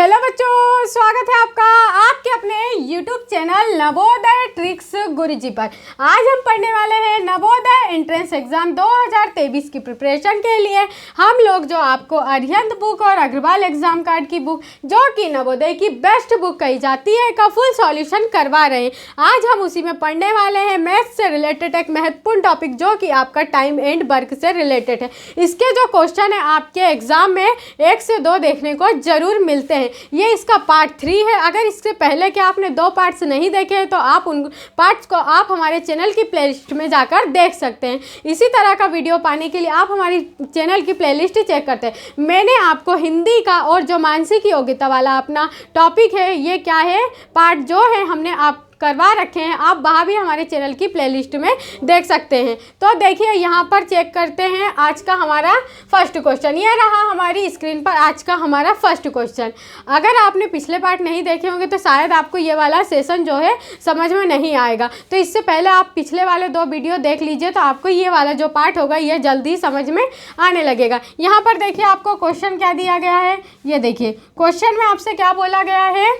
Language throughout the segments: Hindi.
हेलो बच्चों, स्वागत है आपका आपके अपने YouTube चैनल नवोदय ट्रिक्स गुरुजी पर। आज हम पढ़ने वाले हैं नवोदय एंट्रेंस एग्जाम 2023 की प्रिपरेशन के लिए। हम लोग जो आपको अरिहंत बुक और अग्रवाल एग्जाम कार्ड की बुक, जो कि नवोदय की बेस्ट बुक कही जाती है, का फुल सॉल्यूशन करवा रहे हैं। आज हम उसी में पढ़ने वाले हैं मैथ्स से रिलेटेड एक महत्वपूर्ण टॉपिक, जो कि आपका टाइम एंड वर्क से रिलेटेड है। इसके जो क्वेश्चन है आपके एग्जाम में 1 से 2 देखने को जरूर मिलते हैं। ये इसका पार्ट 3 है। अगर इससे पहले के आपने 2 पार्ट्स नहीं देखे हैं तो आप उन पार्ट्स को आप हमारे चैनल की प्लेलिस्ट में जाकर देख सकते हैं। इसी तरह का वीडियो पाने के लिए आप हमारी चैनल की प्लेलिस्ट चेक करते हैं। मैंने आपको हिंदी का और जो मानसिक योग्यता वाला अपना टॉपिक है, ये क्या है, पार्ट जो है हमने आप करवा रखे हैं, आप वहाँ भी हमारे चैनल की प्लेलिस्ट में देख सकते हैं। तो देखिए यहाँ पर चेक करते हैं आज का हमारा फर्स्ट क्वेश्चन। ये रहा हमारी स्क्रीन पर आज का हमारा फर्स्ट क्वेश्चन। अगर आपने पिछले पार्ट नहीं देखे होंगे तो शायद आपको ये वाला सेशन जो है समझ में नहीं आएगा। तो इससे पहले आप पिछले वाले 2 वीडियो देख लीजिए, तो आपको ये वाला जो पार्ट होगा ये जल्दी समझ में आने लगेगा। यहाँ पर देखिए आपको क्वेश्चन क्या दिया गया है। ये देखिए क्वेश्चन में आपसे क्या बोला गया है।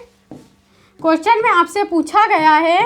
क्वेश्चन में आपसे पूछा गया है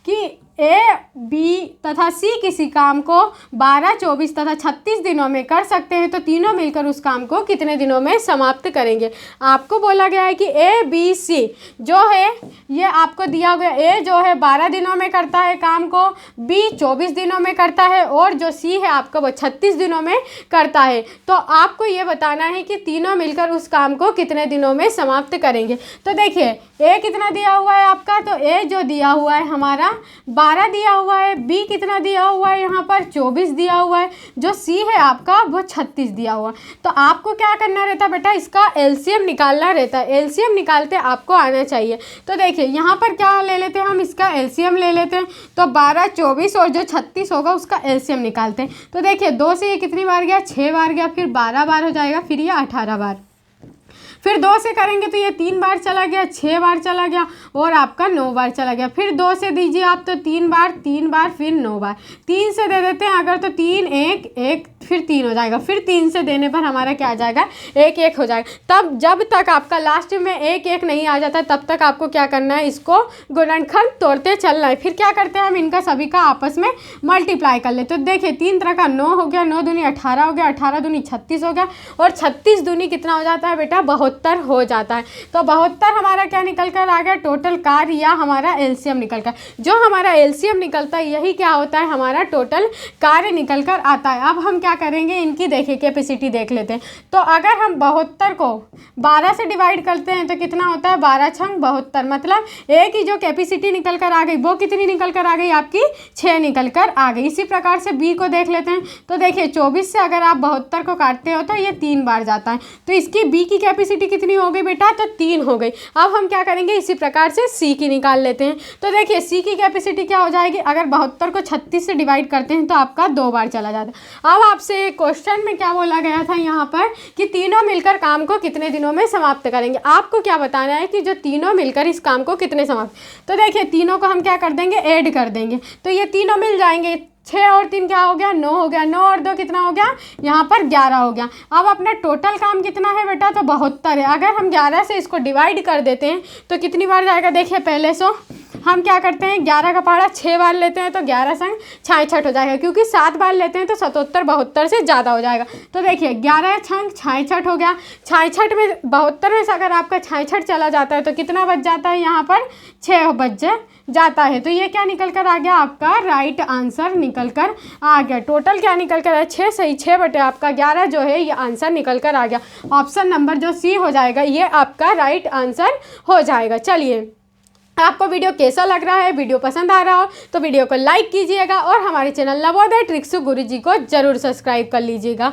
कि ए, बी तथा सी किसी काम को 12, 24 तथा 36 दिनों में कर सकते हैं, तो तीनों मिलकर उस काम को कितने दिनों में समाप्त करेंगे। आपको बोला गया है कि ए, बी, सी जो है ये आपको दिया गया। ए जो है 12 दिनों में करता है काम को, बी 24 दिनों में करता है, और जो सी है आपका वो 36 दिनों में करता है। तो आपको ये बताना है कि तीनों मिलकर उस काम को कितने दिनों में समाप्त करेंगे। तो देखिए ए कितना दिया हुआ है आपका, तो ए जो दिया हुआ है हमारा 12 दिया हुआ है, बी कितना दिया हुआ है यहाँ पर 24 दिया हुआ है, जो सी है आपका वो 36 दिया हुआ। तो आपको क्या करना रहता है बेटा, इसका एलसीएम निकालना रहता है। एलसीएम निकालते आपको आना चाहिए। तो देखिए यहाँ पर क्या ले लेते हैं हम, इसका एलसीएम ले लेते हैं। तो 12, 24 और जो 36 होगा उसका एलसीएम निकालते हैं। तो देखिए 2 से ये कितनी बार गया, 6 बार गया, फिर 12 बार हो जाएगा, फिर ये 18 बार। फिर 2 से करेंगे तो ये 3 बार चला गया, 6 बार चला गया, और आपका 9 बार चला गया। फिर 2 से दीजिए आप तो 3 बार, फिर 9 बार। 3 से दे देते हैं अगर, तो 3, 1, 1, फिर 3 हो जाएगा। फिर 3 से देने पर हमारा क्या आ जाएगा, 1, 1 हो जाएगा। तब जब तक आपका लास्ट में 1, 1 नहीं आ जाता तब तक आपको क्या करना है, इसको गुणनखंड तोड़ते चलना है। फिर क्या करते हैं हम, इनका सभी का आपस में मल्टीप्लाई कर लेते। तो देखिए 3 तरह का 9 हो गया, 9 दूनी 18 हो गया, 18 दूनी 36 हो गया, और 36 दूनी कितना हो जाता है बेटा, 72 हो जाता है। तो 72 हमारा क्या निकल कर आ गया, टोटल कार्य या हमारा एलसीएम निकल कर। जो हमारा एलसीएम निकलता है यही क्या होता है, हमारा टोटल कार्य निकल कर आता है। अब हम क्या करेंगे, इनकी देखिए कैपेसिटी देख लेते हैं। तो अगर हम 72 को 12 से डिवाइड करते हैं तो कितना होता है, 12 छंग 72, मतलब ए की जो कैपेसिटी निकल कर आ गई वो कितनी निकल कर आ गई, आपकी 6 निकल कर आ गई। इसी प्रकार से बी को देख लेते हैं। तो देखिए 24 से अगर आप 72 को काटते हो तो ये 3 बार जाता है। तो इसकी बी की कैपेसिटी कितनी हो गई बेटा, तो 3 हो गई। अब हम क्या करेंगे, इसी प्रकार से सी की निकाल लेते हैं। तो देखिए सी की कैपेसिटी क्या हो जाएगी, अगर 72 को 36 से डिवाइड करते हैं तो आपका 2 बार चला जाता है। अब आपसे क्वेश्चन में क्या बोला गया था यहाँ पर कि तीनों मिलकर काम को कितने दिनों में समाप्त करेंगे। आपको क्या बताना है कि जो तीनों मिलकर इस काम को कितने समाप्त। तो देखिए तीनों को हम क्या कर देंगे, ऐड कर देंगे। तो ये तीनों मिल जाएंगे। 6 और 3 क्या हो गया, 9 हो गया, 9 और 2 कितना हो गया, यहाँ पर 11 हो गया। अब अपना टोटल काम कितना है बेटा, तो 72 है। अगर हम 11 से इसको डिवाइड कर देते हैं तो कितनी बार जाएगा, देखिए पहले सो हम क्या करते हैं, 11 का पहाड़ा 6 बार लेते हैं तो 11 संग 66 हो जाएगा, क्योंकि 7 बार लेते हैं तो 77, 72 से ज़्यादा हो जाएगा। तो देखिए 11 छंग 66 हो गया। 66 में 72 में से अगर आपका 66 चला जाता है तो कितना बच जाता है, यहाँ पर 6 बच जाता है। तो ये क्या निकल कर आ गया, आपका राइट आंसर निकल कर आ गया। टोटल क्या निकल कर आया, 6 सही 6 बटे आपका 11 जो है ये आंसर निकल कर आ गया। ऑप्शन नंबर जो सी हो जाएगा ये आपका राइट आंसर हो जाएगा। चलिए आपको वीडियो कैसा लग रहा है, वीडियो पसंद आ रहा हो तो वीडियो को लाइक कीजिएगा और हमारे चैनल नवोदय ट्रिक्स गुरुजी को जरूर सब्सक्राइब कर लीजिएगा।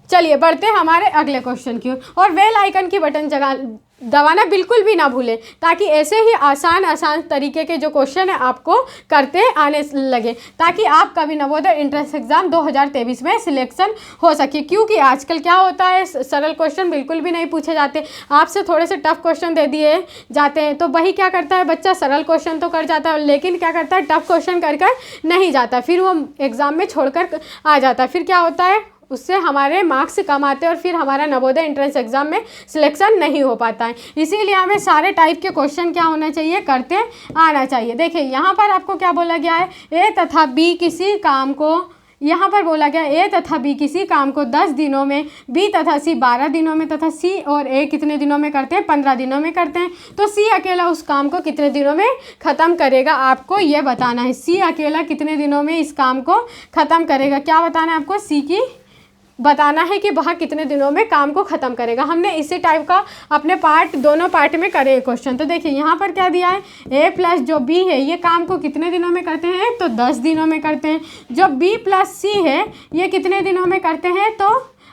चलिए बढ़ते हैं हमारे अगले क्वेश्चन की ओर, और बेल आइकन की बटन दबाना बिल्कुल भी ना भूलें, ताकि ऐसे ही आसान तरीके के जो क्वेश्चन है आपको करते आने लगे, ताकि आपका भी नवोदय एंट्रेंस एग्जाम 2023 में सिलेक्शन हो सके। क्योंकि आजकल क्या होता है, सरल क्वेश्चन बिल्कुल भी नहीं पूछे जाते, आपसे थोड़े से टफ क्वेश्चन दे दिए जाते हैं। तो वही क्या करता है बच्चा, सरल क्वेश्चन तो कर जाता है लेकिन क्या करता है, टफ क्वेश्चन कर नहीं जाता, फिर वो एग्ज़ाम में छोड़कर आ जाता है। फिर क्या होता है, उससे हमारे मार्क्स कम आते हैं और फिर हमारा नवोदय एंट्रेंस एग्जाम में सिलेक्शन नहीं हो पाता है। इसीलिए हमें सारे टाइप के क्वेश्चन क्या होना चाहिए, करते आना चाहिए। देखिए यहाँ पर आपको क्या बोला गया है, ए तथा बी किसी काम को, यहाँ पर बोला गया ए तथा बी किसी काम को 10 दिनों में, बी तथा सी 12 दिनों में तथा सी और ए कितने दिनों में करते हैं, 15 दिनों में करते हैं। तो सी अकेला उस काम को कितने दिनों में ख़त्म करेगा, आपको ये बताना है। सी अकेला कितने दिनों में इस काम को ख़त्म करेगा, क्या बताना है आपको, सी की बताना है कि वह कितने दिनों में काम को ख़त्म करेगा। हमने इसी टाइप का अपने दोनों पार्ट में करे क्वेश्चन। तो देखिए यहाँ पर क्या दिया है, ए प्लस जो बी है ये काम को कितने दिनों में करते हैं, तो 10 दिनों में करते हैं। जो बी प्लस सी है ये कितने दिनों में करते हैं, तो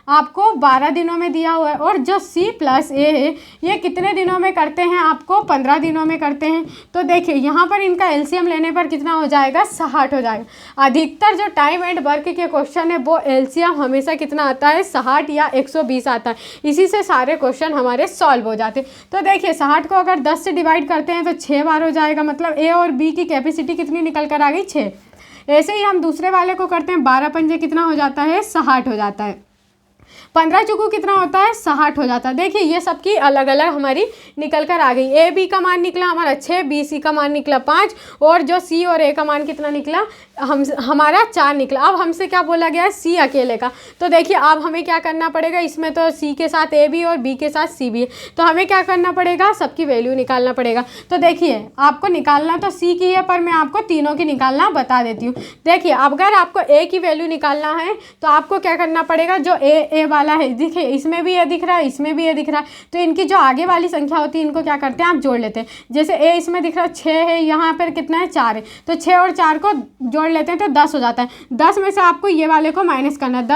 आपको 12 दिनों में दिया हुआ है। और जो C प्लस ए है ये कितने दिनों में करते हैं, आपको 15 दिनों में करते हैं। तो देखिए यहाँ पर इनका एलसीएम लेने पर कितना हो जाएगा, 60 हो जाएगा। अधिकतर जो टाइम एंड वर्क के क्वेश्चन है वो एलसीएम हमेशा कितना आता है, 60 या 120 आता है। इसी से सारे क्वेश्चन हमारे सॉल्व हो जाते हैं। तो देखिए 60 को अगर 10 से डिवाइड करते हैं तो 6 बार हो जाएगा, मतलब ए और बी की कैपेसिटी कितनी निकल कर आ गई, 6। ऐसे ही हम दूसरे वाले को करते हैं, 12 पंजे कितना हो जाता है, 60 हो जाता है। 15 चौको कितना होता है, 60 हो जाता है। देखिए ये सबकी अलग अलग हमारी निकल कर आ गई। ए बी का मान निकला हमारा 6, बी सी का मान निकला 5 और जो सी और ए का मान कितना निकला, हमारा 4 निकला। अब हमसे क्या बोला गया है, सी अकेले का। तो देखिए अब हमें क्या करना पड़ेगा, इसमें तो सी के साथ ए भी और बी के साथ सी भी है, तो हमें क्या करना पड़ेगा, सबकी वैल्यू निकालना पड़ेगा। तो देखिए आपको निकालना तो सी की है, पर मैं आपको तीनों की निकालना बता देती हूँ। देखिए अगर आपको ए की वैल्यू निकालना है तो आपको क्या करना पड़ेगा, जो ए वाला है, देखिए इसमें भी ए दिख रहा है, इसमें भी ए दिख रहा है, तो इनकी जो आगे वाली संख्या होती है इनको क्या करते हैं, आप जोड़ लेते हैं। जैसे ए इसमें दिख रहा है 6 है, यहाँ पर कितना है, 4 है, तो 6 और 4 को जोड़ लेते हैं तो 10 हो जाता है। 10 में से आपको ये वाले को माइनस करना है,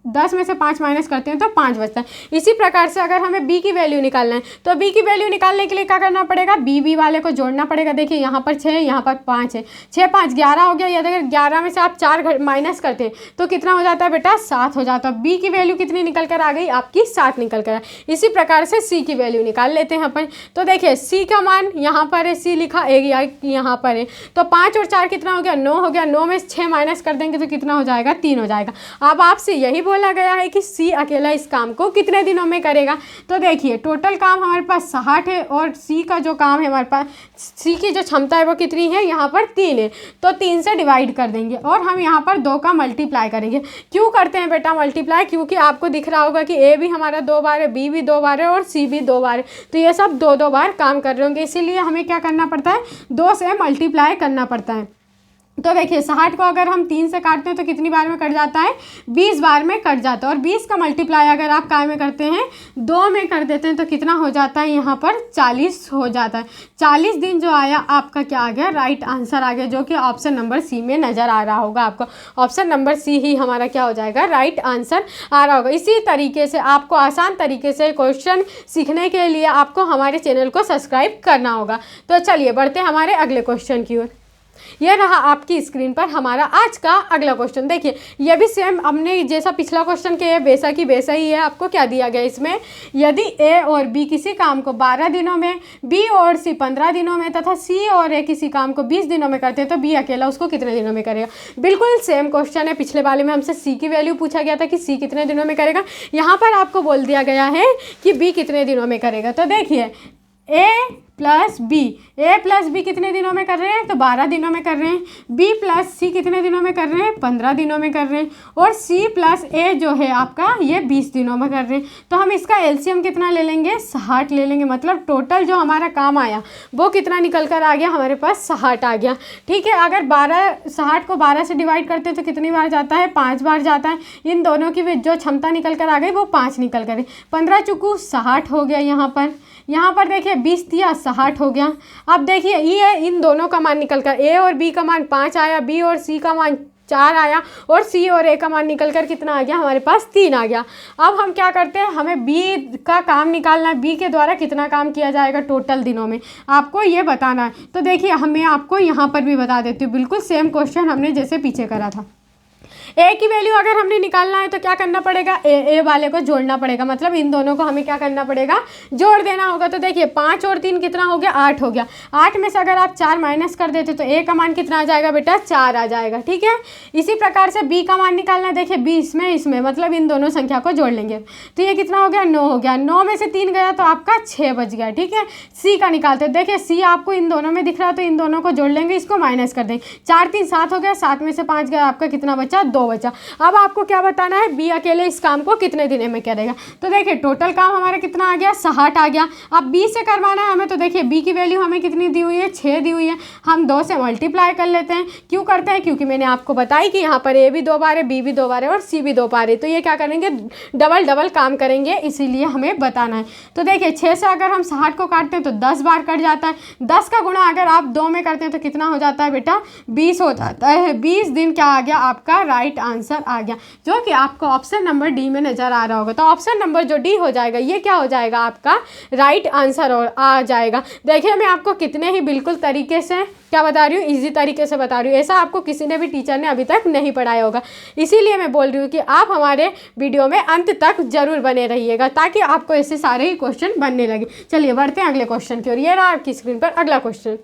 10 में से 5 माइनस करते हैं तो 5 बचता है। इसी प्रकार से अगर हमें बी की वैल्यू निकालना है तो बी की वैल्यू निकालने के लिए क्या करना पड़ेगा, बी वाले को जोड़ना पड़ेगा। देखिए यहाँ पर 6 है, यहाँ पर 5 है, 6 5 11 हो गया। या अगर 11 में से आप 4 माइनस करते हैं तो कितना हो जाता है बेटा, 7 हो जाता है। बी की वैल्यू कितनी निकल कर आ गई, आपकी 7 निकल कर। इसी प्रकार से सी की वैल्यू निकाल लेते हैं अपन। तो देखिए सी का मान यहाँ पर है, सी लिखा यहाँ पर है, तो 5 और 4 कितना हो गया, 9 हो गया। 9 में 6 माइनस कर देंगे तो कितना हो जाएगा, 3 हो जाएगा। अब आपसे यही बोला गया है कि सी अकेला इस काम को कितने दिनों में करेगा। तो देखिए टोटल काम हमारे पास 60 है और सी का जो काम है हमारे पास, सी की जो क्षमता है वो कितनी है, यहाँ पर 3 है, तो 3 से डिवाइड कर देंगे और हम यहाँ पर 2 का मल्टीप्लाई करेंगे। क्यों करते हैं बेटा मल्टीप्लाई, क्योंकि आपको दिख रहा होगा कि ए भी हमारा 2 बार है, बी भी 2 बार है और सी भी 2 बार है, तो ये सब 2 बार काम कर रहे होंगे। इसीलिए हमें क्या करना पड़ता है, 2 से मल्टीप्लाई करना पड़ता है। तो देखिए 60 को अगर हम 3 से काटते हैं तो कितनी बार में कट जाता है, 20 बार में कट जाता है। और 20 का मल्टीप्लाई अगर आप काय में करते हैं, 2 में कर देते हैं तो कितना हो जाता है, यहाँ पर 40 हो जाता है। 40 दिन जो आया आपका क्या आ गया, राइट आंसर आ गया, जो कि ऑप्शन नंबर सी में नज़र आ रहा होगा आपको। ऑप्शन नंबर सी ही हमारा क्या हो जाएगा, राइट आंसर आ रहा होगा। इसी तरीके से आपको आसान तरीके से क्वेश्चन सीखने के लिए आपको हमारे चैनल को सब्सक्राइब करना होगा। तो चलिए बढ़ते हैं हमारे अगले क्वेश्चन की ओर। यह रहा आपकी स्क्रीन पर हमारा आज का अगला क्वेश्चन। देखिए यह भी सेम हमने जैसा पिछला क्वेश्चन किया वैसा की वैसा ही है। आपको क्या दिया गया इसमें, यदि ए और बी किसी काम को 12 दिनों में, बी और सी 15 दिनों में तथा सी और ए किसी काम को 20 दिनों में करते हैं तो बी अकेला उसको कितने दिनों में करेगा। बिल्कुल सेम क्वेश्चन है। पिछले वाले में हमसे सी की वैल्यू पूछा गया था कि सी कितने दिनों में करेगा, यहाँ पर आपको बोल दिया गया है कि बी कितने दिनों में करेगा। तो देखिए ए प्लस बी कितने दिनों में कर रहे हैं, तो 12 दिनों में कर रहे हैं। बी प्लस सी कितने दिनों में कर रहे हैं, 15 दिनों में कर रहे हैं। और सी प्लस ए जो है आपका ये 20 दिनों में कर रहे हैं। तो हम इसका एलसीएम कितना ले लेंगे, 60 ले लेंगे। मतलब टोटल जो हमारा काम आया वो कितना निकल कर आ गया, हमारे पास 60 आ गया। ठीक है, अगर 60 को 12 से डिवाइड करते हैं तो कितनी बार जाता है, 5 बार जाता है। इन दोनों की जो क्षमता निकल कर आ गई वो 5 निकल कर, 15 चुकू 60 हो गया। यहाँ पर देखिए 20 दिया, 60 हो गया। अब देखिए ये इन दोनों का मान निकल कर, ए और बी का मान 5 आया, बी और सी का मान 4 आया और सी और ए का मान निकल कर कितना आ गया, हमारे पास 3 आ गया। अब हम क्या करते हैं, हमें बी का काम निकालना है, बी के द्वारा कितना काम किया जाएगा टोटल दिनों में, आपको ये बताना है। तो देखिए हमें आपको यहाँ पर भी बता देती हूँ, बिल्कुल सेम क्वेश्चन हमने जैसे पीछे करा था। ए की वैल्यू अगर हमने निकालना है तो क्या करना पड़ेगा, ए वाले को जोड़ना पड़ेगा, मतलब इन दोनों को हमें क्या करना पड़ेगा, जोड़ देना होगा। तो देखिए 5 और 3 कितना हो गया, 8 हो गया। 8 में से अगर आप 4 माइनस कर देते तो ए का मान कितना आ जाएगा बेटा, 4 आ जाएगा। ठीक है, इसी प्रकार से बी का मान निकालना है। देखिए 20 में इसमें मतलब इन दोनों संख्या को जोड़ लेंगे तो ये कितना हो गया, 9 हो गया। 9 में से 3 गया तो आपका 6 बच गया। ठीक है, सी का निकालते हैं। देखिए सी आपको इन दोनों में दिख रहा है तो इन दोनों को जोड़ लेंगे, इसको माइनस कर देंगे। 4 3 7 हो गया, 7 में से 5 गया, आपका कितना बचा, 2 बचा। अब आपको क्या बताना है, बी अकेले इस काम को कितने दिन में करेगा। तो देखिए टोटल काम हमारा कितना आ गया, 60 आ गया। अब बी से करवाना है हमें, तो देखिए बी की वैल्यू हमें कितनी दी हुई है, 6 दी हुई है। हम 2 से मल्टीप्लाई कर लेते हैं। क्यों करते हैं, क्योंकि मैंने आपको बताई कि यहाँ पर ए भी 2 बार है, बी भी 2 बार है और सी भी 2 बार है। तो ये क्या करेंगे, डबल डबल काम करेंगे, इसीलिए हमें बताना है। तो देखिए 6 से अगर हम 60 को काटते हैं तो 10 बार कट जाता है। 10 का गुणा अगर आप 2 में करते हैं तो कितना हो जाता है बेटा, 20 हो जाता है। 20 दिन क्या आ गया, आपका राइट आंसर आ गया, जो कि आपको ऑप्शन नंबर डी में नज़र आ रहा होगा। तो ऑप्शन नंबर जो डी हो जाएगा ये क्या हो जाएगा, आपका राइट आंसर आ जाएगा। देखिए मैं आपको कितने ही बिल्कुल तरीके से क्या बता रही हूँ, इजी तरीके से बता रही हूँ। ऐसा आपको किसी ने भी टीचर ने अभी तक नहीं पढ़ाया होगा, इसीलिए मैं बोल रही हूँ कि आप हमारे वीडियो में अंत तक जरूर बने रहिएगा ताकि आपको ऐसे सारे ही क्वेश्चन बनने लगे। चलिए बढ़ते हैं अगले क्वेश्चन की ओर। ये रहा आपकी स्क्रीन पर अगला क्वेश्चन।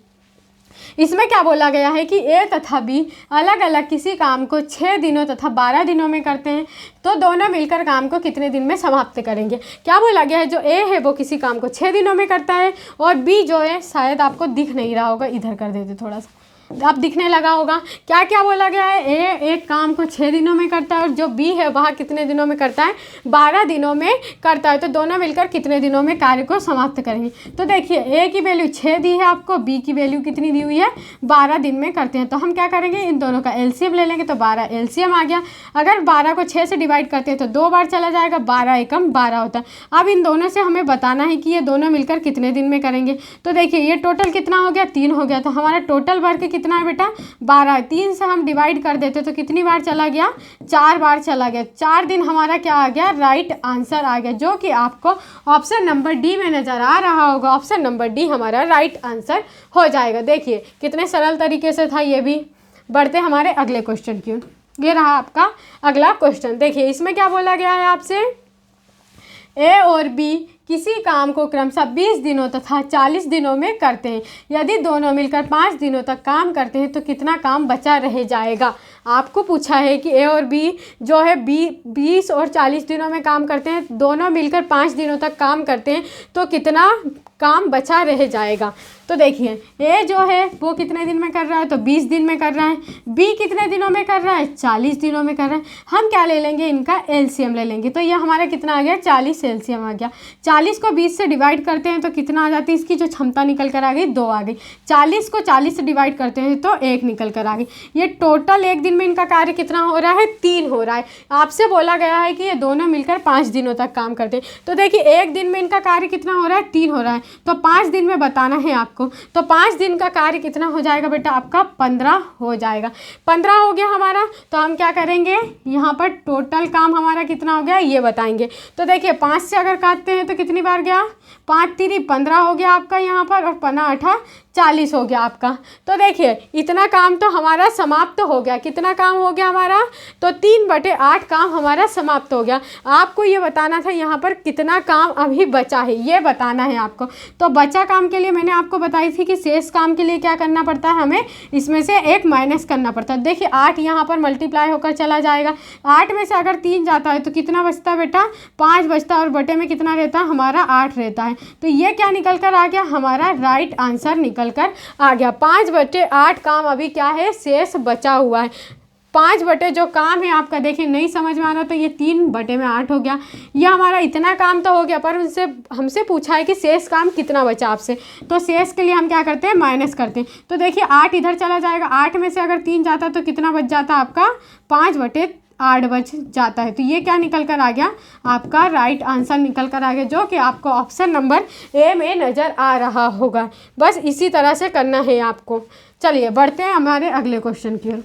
इसमें क्या बोला गया है कि ए तथा बी अलग अलग किसी काम को 6 दिनों तथा 12 दिनों में करते हैं, तो दोनों मिलकर काम को कितने दिन में समाप्त करेंगे। क्या बोला गया है, जो ए है वो किसी काम को 6 दिनों में करता है और बी जो है, शायद आपको दिख नहीं रहा होगा, इधर कर देते थोड़ा सा, अब दिखने लगा होगा। क्या क्या बोला गया है, ए एक काम को 6 दिनों में करता है और जो बी है वह कितने दिनों में करता है, 12 दिनों में करता है। तो दोनों मिलकर कितने दिनों में कार्य को समाप्त करेंगे। तो देखिए ए की वैल्यू 6 दी है आपको, बी की वैल्यू कितनी दी हुई है, 12 दिन में करते हैं। तो हम क्या करेंगे, इन दोनों का एलसीएम ले लेंगे। तो 12 एलसीएम आ गया। अगर 12 को 6 से डिवाइड करते हैं तो 2 बार चला जाएगा, 12 एकम 12 होता है। अब इन दोनों से हमें बताना है कि ये दोनों मिलकर कितने दिन में करेंगे। तो देखिए ये टोटल कितना हो गया, 3 हो गया। तो हमारा टोटल वर्क कितना है बेटा, 12। 3 से हम डिवाइड कर देते तो कितनी बार चला गया, 4 बार चला गया। 4 दिन हमारा क्या आ गया, राइट आंसर आ गया, जो कि आपको ऑप्शन नंबर डी में नज़र आ रहा होगा। ऑप्शन नंबर डी हमारा राइट आंसर हो जाएगा। देखिए कितने सरल तरीके से था ये भी। बढ़ते हमारे अगले क्वेश्चन की। ये रहा आपका अगला क्वेश्चन। देखिए इसमें क्या बोला गया है आपसे, ए और बी किसी काम को क्रमशः 20 दिनों तथा 40 दिनों में करते हैं। यदि दोनों मिलकर 5 दिनों तक काम करते हैं तो कितना काम बचा रह जाएगा। आपको पूछा है कि ए और बी जो है 20 और 40 दिनों में काम करते हैं, दोनों मिलकर 5 दिनों तक काम करते हैं तो कितना काम बचा रह जाएगा। तो देखिए ए जो है वो कितने दिन में कर रहा है, तो 20 दिन में कर रहा है। बी कितने दिनों में कर रहा है, 40 दिनों में कर रहा है। हम क्या ले लेंगे, इनका एलसीएम ले लेंगे। तो ये हमारा कितना आ गया, 40 एलसीएम आ गया। 40 को 20 से डिवाइड करते हैं तो कितना आ जाती है, इसकी जो क्षमता निकल कर आ गई 2 आ गई। 40 को 40 से डिवाइड करते हैं तो 1 निकल कर आ गई। ये टोटल एक दिन में इनका कार्य कितना हो रहा है, 3 हो रहा है। आपसे बोला गया है कि ये दोनों मिलकर 5 दिनों तक काम करते हैं। तो देखिए एक दिन में इनका कार्य कितना हो रहा है, 3 हो रहा है। तो 5 दिन में बताना है आपको। तो 5 दिन का कार्य कितना हो जाएगा बेटा, आपका 15 हो जाएगा। 15 हो गया हमारा। तो हम क्या करेंगे, यहाँ पर टोटल काम हमारा कितना हो गया ये बताएंगे। तो देखिए 5 से अगर काटते हैं तो कितनी बार गया, 5 3 15 हो गया आपका यहाँ पर, और 5 8 40 हो गया आपका। तो देखिए इतना काम तो हमारा समाप्त हो गया। कितना काम हो गया हमारा, तो 3/8 काम हमारा समाप्त हो गया। आपको ये बताना था यहाँ पर कितना काम अभी बचा है, ये बताना है आपको। तो बचा काम के लिए मैंने आपको बताई थी कि शेष काम के लिए क्या करना पड़ता है, हमें इसमें से 1 माइनस करना पड़ता है। देखिए 8 यहाँ पर मल्टीप्लाई होकर चला जाएगा। 8 में से अगर 3 जाता है तो कितना बचता है बेटा, 5 बचता है, और बटे में कितना रहता है हमारा 8 रहता है। तो ये क्या निकल कर आ गया, हमारा राइट आंसर निकल कर आ गया। 5/8 काम अभी क्या है, शेष बचा हुआ है। 5 बटे जो काम है आपका, देखिए नहीं समझ में आ रहा तो ये 3/8 हो गया। ये हमारा इतना काम तो हो गया, पर उनसे हमसे पूछा है कि शेष काम कितना बचा आपसे। तो शेष के लिए हम क्या करते हैं, माइनस करते हैं। तो देखिए 8 इधर चला जाएगा। 8 में से अगर 3 जाता तो कितना बच जाता आपका, 5/8 बच जाता है। तो ये क्या निकल कर आ गया, आपका राइट आंसर निकल कर आ गया, जो कि आपको ऑप्शन नंबर ए में नज़र आ रहा होगा। बस इसी तरह से करना है आपको। चलिए बढ़ते हैं हमारे अगले क्वेश्चन की ओर।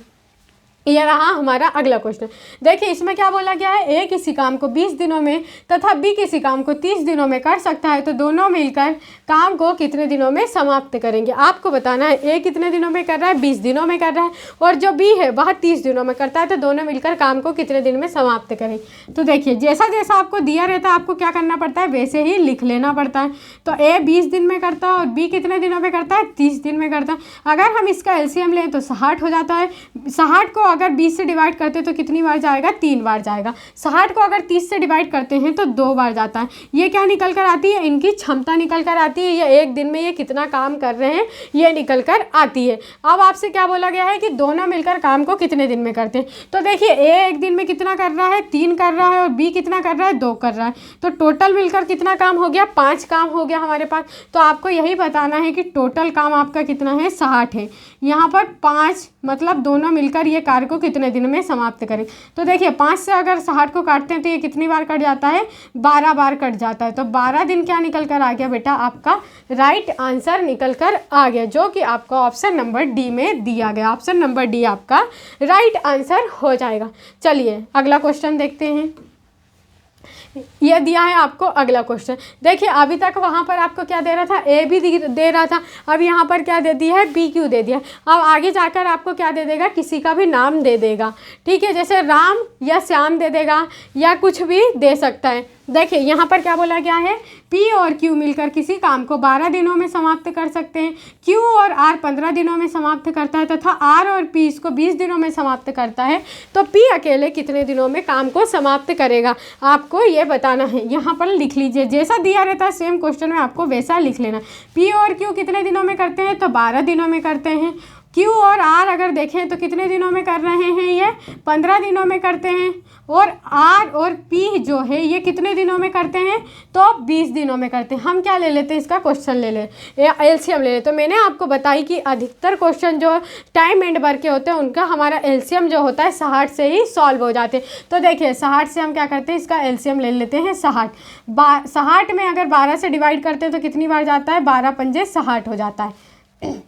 ये रहा हमारा अगला क्वेश्चन। देखिए इसमें क्या बोला गया है, ए किसी काम को 20 दिनों में तथा बी किसी काम को 30 दिनों में कर सकता है तो दोनों मिलकर काम को कितने दिनों में समाप्त करेंगे। आपको बताना है ए कितने दिनों में कर रहा है, 20 दिनों में कर रहा है, और जो बी है वह 30 दिनों में करता है, तो दोनों मिलकर काम को कितने दिन में समाप्त करेंगे। तो देखिए जैसा जैसा आपको दिया रहता है आपको क्या करना पड़ता है, वैसे ही लिख लेना पड़ता है। तो ए 20 दिन में करता है और बी कितने दिनों में करता है, 30 दिन में करता है। अगर हम इसका एलसीएम लें तो 60 हो जाता है। 60 को अगर 20 से डिवाइड करते हैं तो कितनी बार जाएगा, 3 बार जाएगा। 60 को अगर 30 से डिवाइड करते हैं तो 2 बार जाता है। ये क्या निकल कर आती है, इनकी क्षमता निकल कर आती है, ये एक दिन में ये कितना काम कर रहे हैं ये निकल कर आती है। अब आपसे क्या बोला गया है कि दोनों मिलकर काम को कितने दिन में करते हैं। तो देखिए ए एक दिन में कितना कर रहा है, 3 कर रहा है, और बी कितना कर रहा है, 2 कर रहा है। तो टोटल मिलकर कितना काम हो गया, 5 काम हो गया हमारे पास। तो आपको यही बताना है कि टोटल काम आपका कितना है, 60 है। यहाँ पर 5 मतलब दोनों मिलकर ये कार्य को कितने दिन में समाप्त करें। तो देखिए 5 से अगर 60 को काटते हैं तो ये कितनी बार कट जाता है, 12 बार कट जाता है। तो 12 दिन क्या निकल कर आ गया बेटा, आपका राइट आंसर निकल कर आ गया, जो कि आपका ऑप्शन नंबर डी में दिया गया। ऑप्शन नंबर डी आपका राइट आंसर हो जाएगा। चलिए अगला क्वेश्चन देखते हैं। ये दिया है आपको अगला क्वेश्चन। देखिए अभी तक वहाँ पर आपको क्या दे रहा था, ए भी दे रहा था, अब यहाँ पर क्या दे दिया है, बी क्यू दे दिया। अब आगे जाकर आपको क्या दे देगा, किसी का भी नाम दे देगा। ठीक है, जैसे राम या श्याम दे देगा या कुछ भी दे सकता है। देखिए यहाँ पर क्या बोला गया है, पी और क्यू मिलकर किसी काम को 12 दिनों में समाप्त कर सकते हैं। क्यू और आर 15 दिनों में समाप्त करता है तथा आर और पी इसको 20 दिनों में समाप्त करता है। तो पी अकेले कितने दिनों में काम को समाप्त करेगा, आपको ये बताना है। यहाँ पर लिख लीजिए, जैसा दिया रहता है सेम क्वेश्चन में आपको वैसा लिख लेना। पी और क्यू कितने दिनों में करते हैं, तो 12 दिनों में करते हैं। क्यू और आर अगर देखें तो कितने दिनों में कर रहे हैं, ये 15 दिनों में करते हैं। और आर और पी जो है ये कितने दिनों में करते हैं, तो 20 दिनों में करते हैं। हम क्या ले लेते हैं, इसका क्वेश्चन ले ले या एलसीएम ले ले। तो मैंने आपको बताई कि अधिकतर क्वेश्चन जो टाइम एंड वर्क के होते हैं उनका हमारा एलसीएम जो होता है 60 से ही सॉल्व हो जाते हैं। तो देखिए 60 से हम क्या करते हैं, इसका एलसीएम ले लेते हैं 60। 60 में अगर 12 से डिवाइड करते हैं तो कितनी बार जाता है, 12 पंजे 60 हो जाता है।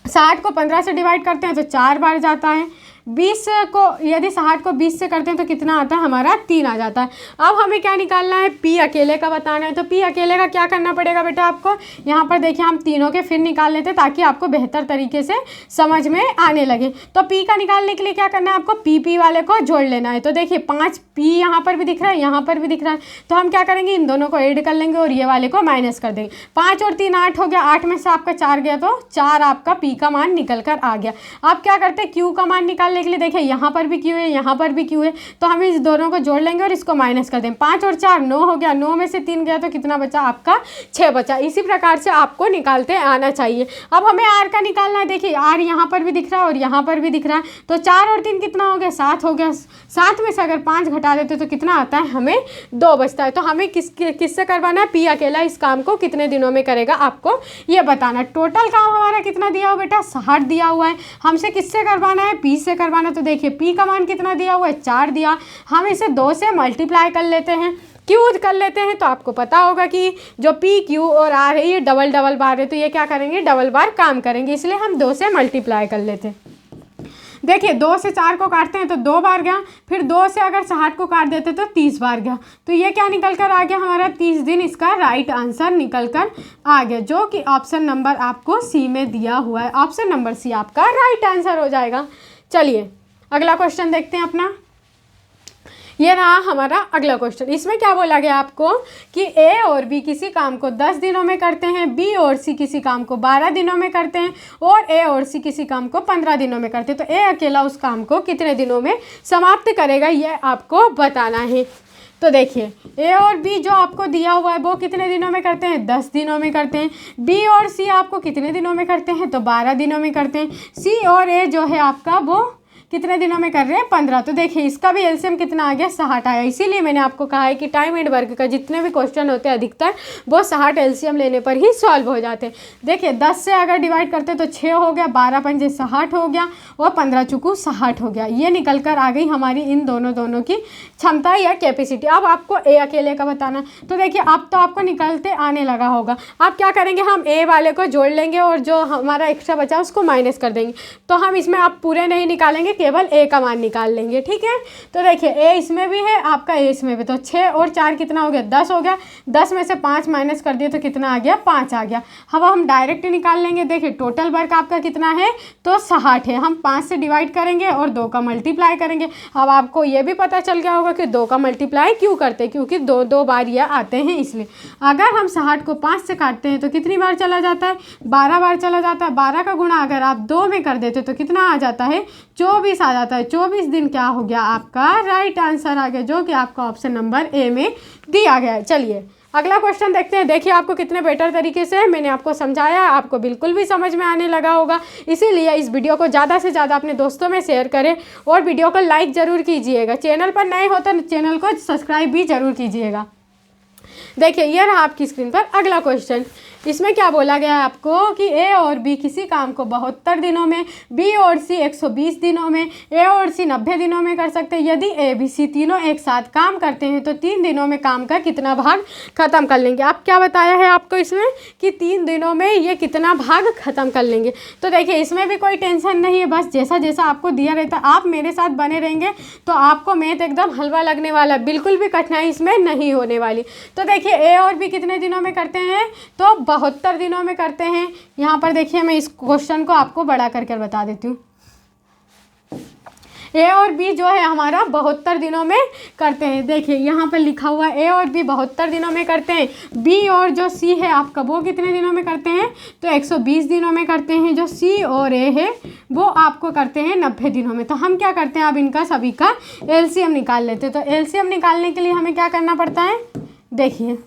60 को 15 से डिवाइड करते हैं तो 4 बार जाता है। 20 को यदि 60 को 20 से करते हैं तो कितना आता है, हमारा 3 आ जाता है। अब हमें क्या निकालना है, पी अकेले का बताना है। तो पी अकेले का क्या करना पड़ेगा बेटा आपको, यहाँ पर देखिए हम तीनों के फिर निकाल लेते हैं ताकि आपको बेहतर तरीके से समझ में आने लगे। तो पी का निकालने के लिए क्या करना है, आपको पी वाले को जोड़ लेना है। तो देखिए 5 पी यहाँ पर भी दिख रहा है, यहाँ पर भी दिख रहा है। तो हम क्या करेंगे, इन दोनों को ऐड कर लेंगे और ये वाले को माइनस कर देंगे। 5 और 3 8 हो गया, 8 में से आपका 4 गया तो 4 आपका पी का मान निकल कर आ गया। आप क्या करते हैं, क्यू का मान निकालने के लिए देखिए यहाँ पर भी क्यू है, यहाँ पर भी क्यू है, तो हम इस दोनों को जोड़ लेंगे और इसको माइनस कर देंगे। 5 और 4 9 हो गया, 9 में से 3 गया तो कितना बचा, आपका 6 बचा। इसी प्रकार से आपको निकालते आना चाहिए। अब हमें आर का निकालना है। देखिए आर यहाँ पर भी दिख रहा है और यहाँ पर भी दिख रहा है। तो 4 और 3 कितना हो गया, 7 हो गया। 7 में से अगर 5 घटा देते तो कितना आता है, हमें 2 बचता है। तो हमें किससे करवाना है, पी अकेला इस काम को कितने दिनों में करेगा आपको ये बताना। टोटल काम हमारा कितना दिया हुआ बेटा, 60 दिया हुआ है। हमसे किससे करवाना है, पी से करवाना। तो देखिए पी का मान कितना दिया हुआ है, 4 दिया। हम इसे 2 से मल्टीप्लाई कर लेते हैं, क्यू कर लेते हैं। तो आपको पता होगा कि जो पी क्यू और आर है ये डबल बार है, तो ये क्या करेंगे, डबल बार काम करेंगे, इसलिए हम 2 से मल्टीप्लाई कर लेते हैं। देखिए 2 से 4 को काटते हैं तो 2 बार गया, फिर 2 से अगर 60 को काट देते तो 30 बार गया। तो ये क्या निकल कर आ गया, हमारा 30 दिन इसका राइट आंसर निकल कर आ गया, जो कि ऑप्शन नंबर आपको सी में दिया हुआ है। ऑप्शन नंबर सी आपका राइट आंसर हो जाएगा। चलिए अगला क्वेश्चन देखते हैं अपना। ये रहा हमारा अगला क्वेश्चन। इसमें क्या बोला गया आपको कि ए और बी किसी काम को 10 दिनों में करते हैं, बी और सी किसी काम को 12 दिनों में करते हैं और ए और सी किसी काम को 15 दिनों में करते हैं। तो ए अकेला उस काम को कितने दिनों में समाप्त करेगा, ये आपको बताना है। तो देखिए ए और बी जो आपको दिया हुआ है वो कितने दिनों में करते हैं, 10 दिनों में करते हैं। बी और सी आपको कितने दिनों में करते हैं, तो 12 दिनों में करते हैं। सी और ए जो है आपका वो कितने दिनों में कर रहे हैं, 15। तो देखिए इसका भी एलसीएम कितना आ गया, 60 आया। इसीलिए मैंने आपको कहा है कि टाइम एंड वर्क का जितने भी क्वेश्चन होते हैं अधिकतर वो 60 एलसीएम लेने पर ही सॉल्व हो जाते हैं। देखिए 10 से अगर डिवाइड करते हैं तो 6 हो गया, 12 पंजे 60 हो गया और 15 चुकू 60 हो गया। ये निकल कर आ गई हमारी इन दोनों की क्षमता या कैपेसिटी। अब आपको ए अकेले का बताना। तो देखिए अब तो आपको निकलते आने लगा होगा। आप क्या करेंगे, हम ए वाले को जोड़ लेंगे और जो हमारा एक्स्ट्रा बचा उसको माइनस कर देंगे। तो हम इसमें आप पूरे नहीं निकालेंगे, केवल ए का मान निकाल लेंगे, ठीक है। तो देखिए ए इसमें भी है, आपका ए इसमें भी, तो 6 और 4 कितना हो गया, 10 हो गया। 10 में से 5 माइनस कर दिए तो कितना आ गया, 5 आ गया। अब हम डायरेक्ट निकाल लेंगे। देखिए टोटल वर्क आपका कितना है, तो 60 है। हम 5 से डिवाइड करेंगे और 2 का मल्टीप्लाई करेंगे। अब आपको ये भी पता चल गया होगा कि 2 का मल्टीप्लाई क्यों करते हैं, क्योंकि 2 बार ये आते हैं इसलिए। अगर हम 60 को 5 से काटते हैं तो कितनी बार चला जाता है, 12 बार चला जाता है। 12 का गुणा अगर आप 2 में कर देते तो कितना आ जाता है, 24 आ जाता है। 24 दिन क्या हो गया, आपका राइट आंसर आ गया, जो कि आपका ऑप्शन नंबर ए में दिया गया है। चलिए अगला क्वेश्चन देखते हैं। देखिए आपको कितने बेटर तरीके से मैंने आपको समझाया, आपको बिल्कुल भी समझ में आने लगा होगा। इसीलिए इस वीडियो को ज़्यादा से ज़्यादा अपने दोस्तों में शेयर करें और वीडियो को लाइक ज़रूर कीजिएगा। चैनल पर नए हो तो चैनल को सब्सक्राइब भी ज़रूर कीजिएगा। देखिए ये रहा आपकी स्क्रीन पर अगला क्वेश्चन। इसमें क्या बोला गया है आपको कि ए और बी किसी काम को 72 दिनों में, बी और सी 120 दिनों में, ए और सी 90 दिनों में कर सकते हैं। यदि ए बी सी तीनों एक साथ काम करते हैं तो 3 दिनों में काम का कितना भाग खत्म कर लेंगे। आप क्या बताया है आपको इसमें कि 3 दिनों में ये कितना भाग खत्म कर लेंगे। तो देखिए इसमें भी कोई टेंशन नहीं है, बस जैसा जैसा आपको दिया रहता है आप मेरे साथ बने रहेंगे तो आपको मैथ एकदम हलवा लगने वाला, बिल्कुल भी कठिनाई इसमें नहीं होने वाली। तो देखिए ए और बी कितने दिनों में करते हैं, तो 72 दिनों में करते हैं। यहाँ पर देखिए मैं इस क्वेश्चन को आपको बड़ा करके बता देती हूँ। ए और बी जो है हमारा 72 दिनों में करते हैं। देखिए यहाँ पर लिखा हुआ है ए और बी 72 दिनों में करते हैं। बी और जो सी है आपका वो कितने दिनों में करते हैं, तो 120 दिनों में करते हैं। जो सी और ए है वो आपको करते हैं 90 दिनों में। तो हम क्या करते हैं, अब इनका सभी का एलसीएम निकाल लेते हैं। तो एलसीएम निकालने के लिए हमें क्या करना पड़ता है, देखिए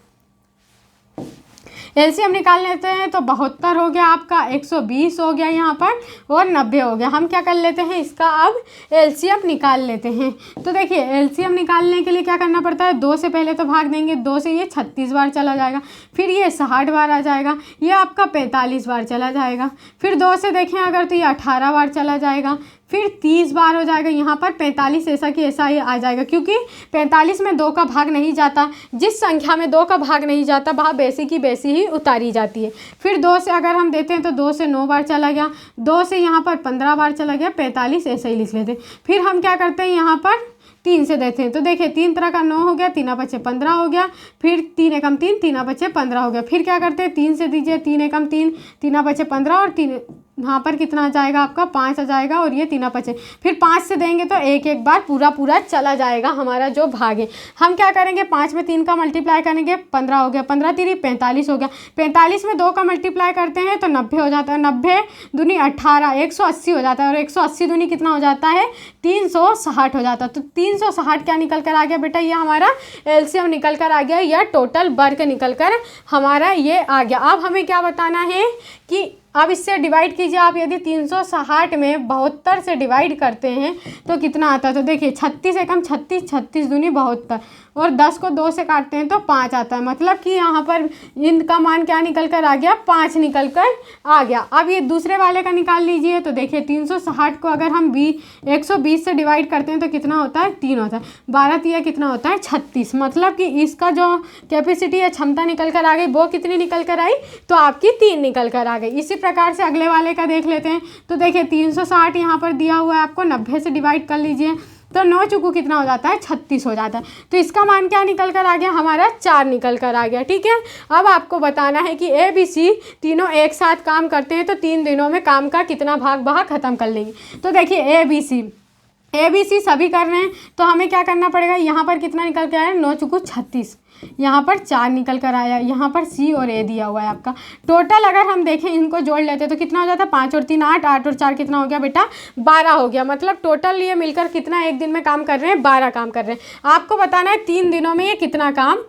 एलसीएम निकाल लेते हैं। तो 72 हो गया आपका, 120 हो गया यहाँ पर और 90 हो गया। हम क्या कर लेते हैं, इसका अब एलसीएम निकाल लेते हैं। तो देखिए एलसीएम निकालने के लिए क्या करना पड़ता है, 2 से पहले तो भाग देंगे, 2 से ये 36 बार चला जाएगा, फिर ये 60 बार आ जाएगा, ये आपका 45 बार चला जाएगा, फिर 2 से देखें अगर तो ये 18 बार चला जाएगा, फिर 30 बार हो जाएगा। यहाँ पर 45 ऐसा कि ऐसा ही आ जाएगा, क्योंकि 45 में 2 का भाग नहीं जाता। जिस संख्या में 2 का भाग नहीं जाता वहाँ बेसी की बेसी ही उतारी जाती है। फिर 2 से अगर हम देते हैं तो 2 से 9 बार चला गया, 2 से यहाँ पर 15 बार चला गया, 45 ऐसे ही लिख लेते हैं। फिर हम क्या करते हैं, यहाँ पर 3 से देते हैं। तो देखिए 3 तरह का 9 हो गया, 3 बचे 15 हो गया, फिर 3 एकम 3, 3 बचे 15 हो गया। फिर क्या करते हैं, 3 से दीजिए, 3 एकम 3, 3 बचे 15 और 3 यहाँ पर कितना आ जाएगा आपका 5 आ जाएगा और ये 3 बचे। फिर 5 से देंगे तो एक एक बार पूरा चला जाएगा हमारा जो भाग है। हम क्या करेंगे, 5 में 3 का मल्टीप्लाई करेंगे, 15 हो गया, 15 3 45 हो गया। 45 में 2 का मल्टीप्लाई करते हैं तो 90 हो जाता है, 90 दूनी 18, 180 हो जाता है, और 180 दूनी कितना हो जाता है, 360 हो जाता है। तो 360 क्या निकल कर आ गया बेटा, ये हमारा एलसीएम निकल कर आ गया, या टोटल वर्क निकल कर हमारा ये आ गया। अब हमें क्या बताना है कि अब इससे डिवाइड कीजिए आप। यदि 360 में 72 से डिवाइड करते हैं तो कितना आता है, तो देखिए 36 एकम 36, 36 दूनी 72 और 10 को 2 से काटते हैं तो 5 आता है। मतलब कि यहाँ पर इनका मान क्या निकल कर आ गया, 5 निकल कर आ गया। अब ये दूसरे वाले का निकाल लीजिए। तो देखिए 360 को अगर हम 120 से डिवाइड करते हैं तो कितना होता है, 3 होता है। 12 तिया कितना होता है, 36। मतलब कि इसका जो कैपेसिटी या क्षमता निकल कर आ गई वो कितनी निकल कर आई, तो आपकी 3 निकल कर आ गई। इसी प्रकार से अगले वाले का देख लेते हैं। तो देखिए 360 यहाँ पर दिया हुआ है आपको, 90 से डिवाइड कर लीजिए तो 9 चुकू कितना हो जाता है, 36 हो जाता है। तो इसका मान क्या निकल कर आ गया, हमारा 4 निकल कर आ गया। ठीक है, अब आपको बताना है कि ए बी सी तीनों एक साथ काम करते हैं तो 3 दिनों में काम का कितना भाग वह खत्म कर लेंगे। तो देखिए ए बी सी सभी कर रहे हैं तो हमें क्या करना पड़ेगा, यहाँ पर कितना निकल के आया, 9 चुकू 36, यहाँ पर 4 निकल कर आया, यहाँ पर सी और ए दिया हुआ है आपका। टोटल अगर हम देखें इनको जोड़ लेते हैं तो कितना हो जाता है, 5 और 3 8, 8 और 4 कितना हो गया बेटा, 12 हो गया। मतलब टोटल ये मिलकर कितना एक दिन में काम कर रहे हैं, 12 काम कर रहे हैं। आपको बताना है 3 दिनों में ये कितना काम,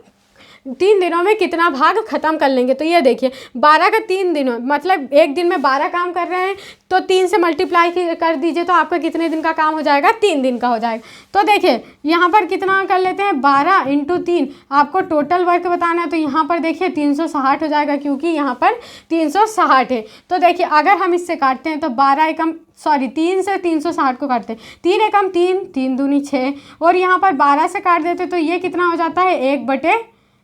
3 दिनों में कितना भाग खत्म कर लेंगे। तो ये देखिए 12 का 3 दिनों, मतलब एक दिन में 12 काम कर रहे हैं तो 3 से मल्टीप्लाई कर dीजिए तो आपका कितने दिन का काम हो जाएगा, 3 दिन का हो जाएगा। तो देखिए यहाँ पर कितना कर लेते हैं, 12 × 3, आपको टोटल वर्क बताना है। तो यहाँ पर देखिए 360 हो जाएगा, क्योंकि यहाँ पर 360 है। तो देखिए अगर हम इससे काटते हैं तो 3 से 360 को काटते हैं, 3 एकम 3, 3 दूनी 6 और यहाँ पर 12 से काट देते तो ये कितना हो जाता है, 1 बटे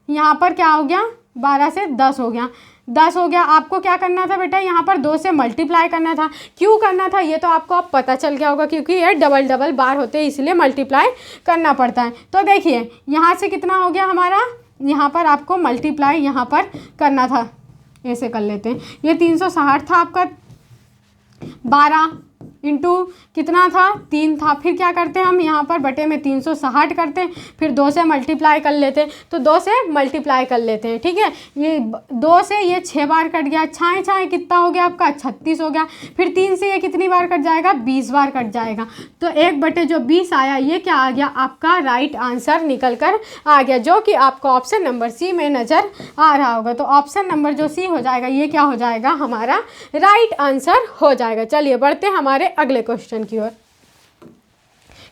यहाँ पर क्या हो गया, 12 से 10 हो गया। 10 हो गया। आपको क्या करना था बेटा, यहाँ पर 2 से मल्टीप्लाई करना था। क्यों करना था ये तो आपको अब पता चल गया होगा, क्योंकि ये डबल डबल बार होते हैं इसलिए मल्टीप्लाई करना पड़ता है। तो देखिए यहाँ से कितना हो गया हमारा, यहाँ पर आपको मल्टीप्लाई यहाँ पर करना था, ऐसे कर लेते हैं। ये 360 था आपका, 12 इंटू कितना था, 3 था। फिर क्या करते हैं हम यहाँ पर बटे में 360 करते हैं, फिर 2 से मल्टीप्लाई कर लेते हैं। तो 2 से मल्टीप्लाई कर लेते हैं, ठीक है। ये 2 से ये 6 बार कट गया, छाएँ छाएँ कितना हो गया आपका, 36 हो गया। फिर 3 से ये कितनी बार कट जाएगा, 20 बार कट जाएगा। तो 1/20 आया, ये क्या आ गया आपका राइट आंसर निकल कर आ गया, जो कि आपको ऑप्शन नंबर सी में नज़र आ रहा होगा। तो ऑप्शन नंबर जो सी हो जाएगा ये क्या हो जाएगा, हमारा राइट आंसर हो जाएगा। चलिए बढ़ते हैं हमारे अगले क्वेश्चन की ओर।